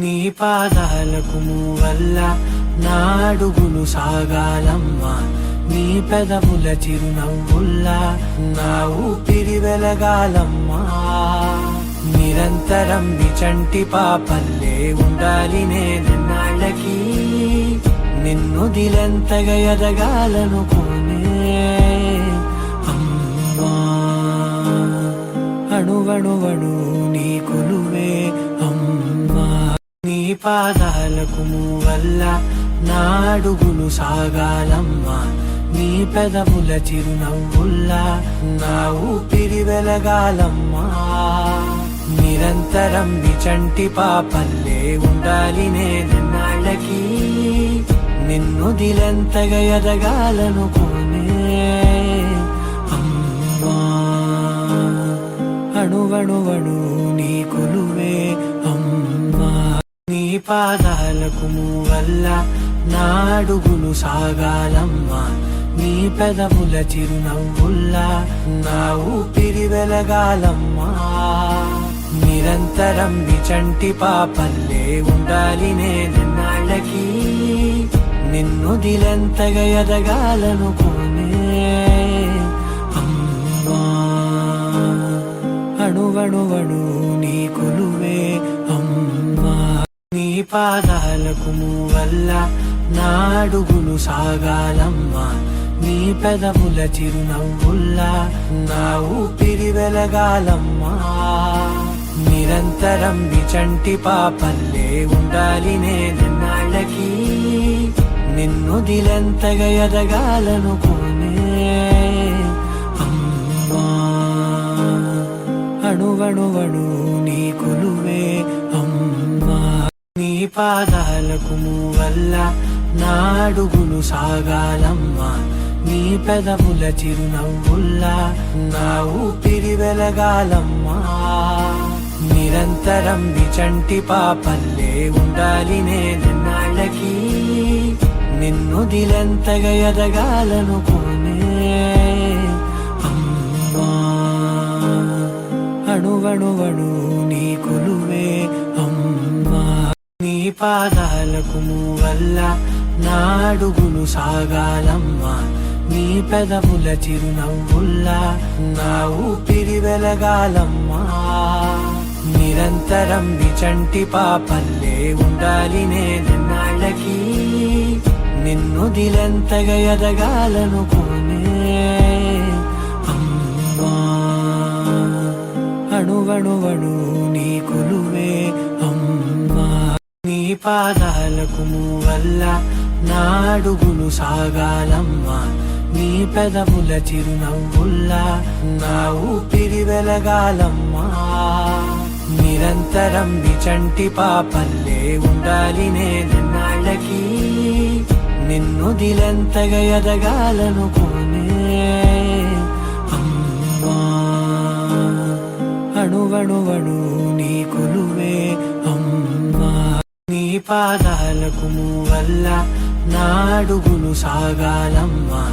నీ పాదాలకు మూవల్ల నా అడుగులు సాగాలమ్మా, నీ పెదవుల చిరునవ్వుల్లా నా ఊపిరి వెలగాలమ్మా. నిరంతరం విచంటి పాపల్లే ఉండాలి నేనెన్నాళ్ళకి, నిన్ను దిలెంతగా ఎదగాలనుకోనే అమ్మా. అణువణువణు నీ కొలువే అమ్మా, నీ పాదాలకు మూవల్ల నా అడుగులు సాగాలమ్మా, నీ పెదవుల చిరునవ్వుల్లా నా ఊపిరి వెలగాలమ్మా. నిరంతరం విచంటి పాపల్లే ఉండాలి నేనెన్నాళ్ళకి, నిన్ను దిలెంతగా ఎదగాలనుకోనే అమ్మా. అణువణువణు నీ కొలువే అమ్మా, నీ పాదాలకు మూవల్ల నా అడుగులు సాగాలమ్మా, నీ పెదవుల చిరునవ్వుల్లా నా ఊపిరి వెలగాలమ్మా. నిరంతరం విచంటి పాపల్లే ఉండాలి నేనెన్నాళ్ళకి, నిన్ను దిలెంతగా ఎదగాలనుకోనే అమ్మా. అణువణువణు నీ కొలువే అమ్మా, నీ పాదాలకు మూవల్ల నా అడుగులు సాగాలమ్మా, నీ పెదవుల చిరునవ్వుల్లా నా ఊపిరి వెలగాలమ్మా. నిరంతరం విచంటి పాపల్లే ఉండాలి నేనెన్నాళ్ళకి, నిన్ను దిలెంతగా ఎదగాలనుకోనే అమ్మా. అణువణువణు నీ కొలువే అమ్మా, నీ పాదాలకు మూవల్ల నా అడుగులు సాగాలమ్మా, నీ పెదవుల చిరునవ్వుల్లా నా ఊపిరి వెలగాలమ్మా. నిరంతరం విచంటి పాపల్లే ఉండాలి నేనెన్నాళ్ళకి, నిన్ను దిలెంతగా ఎదగాలనుకోనే అమ్మా. అణువణువణు నీ కొలువే అమ్మా, నీ పాదాలకు మూవల్ల నా అడుగులు సాగాలమ్మా, నీ పెదవుల చిరునవ్వుల్లా నా ఊపిరి వెలగాలమ్మా. నిరంతరం విచంటి పాపల్లే ఉండాలి నేనెన్నాళ్ళకి, నిన్ను దిలెంతగా ఎదగాలనుకోనే అమ్మా. అణువణువణు నీ కొలువే అమ్మా, నీ పాదాలకు మూవల్ల నా అడుగులు సాగాలమ్మా, నీ పెదవుల చిరునవ్వుల్లా నా ఊపిరి వెలగాలమ్మా. నిరంతరం విచంటి పాపల్లే ఉండాలి నేనెన్నాళ్ళకి, నిన్ను దిలెంతగా ఎదగాలనుకోనే అమ్మా. అణువణువణు నీ కొలువే అమ్మా, నీ పాదాలకు మూవల్ల నా అడుగులు సాగాలమ్మా,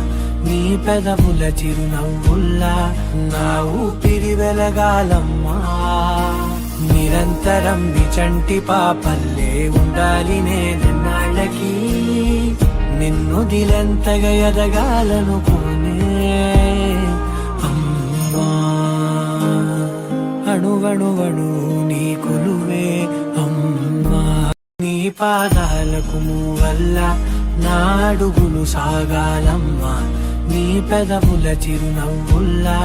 నీ పెదవుల చిరునవ్వుల్లా నా ఊపిరి వెలగాలమ్మా. నిరంతరం విచంటి పాపల్లే ఉండాలి నేనెన్నాళ్ళకి, నిన్ను దిలెంతగా ఎదగాలనుకోనే అమ్మా. అణువణువణు నీ కొలువే అమ్మా, నీ పాదాలకు మూవల్ల నా అడుగులు సాగాలమ్మా, నీ పెదవుల చిరునవ్వుల్లా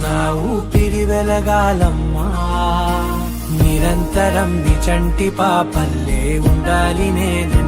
నా ఊపిరి వెలగాలమ్మా. నిరంతరం విచంటి పాపల్లే ఉండాలి నేను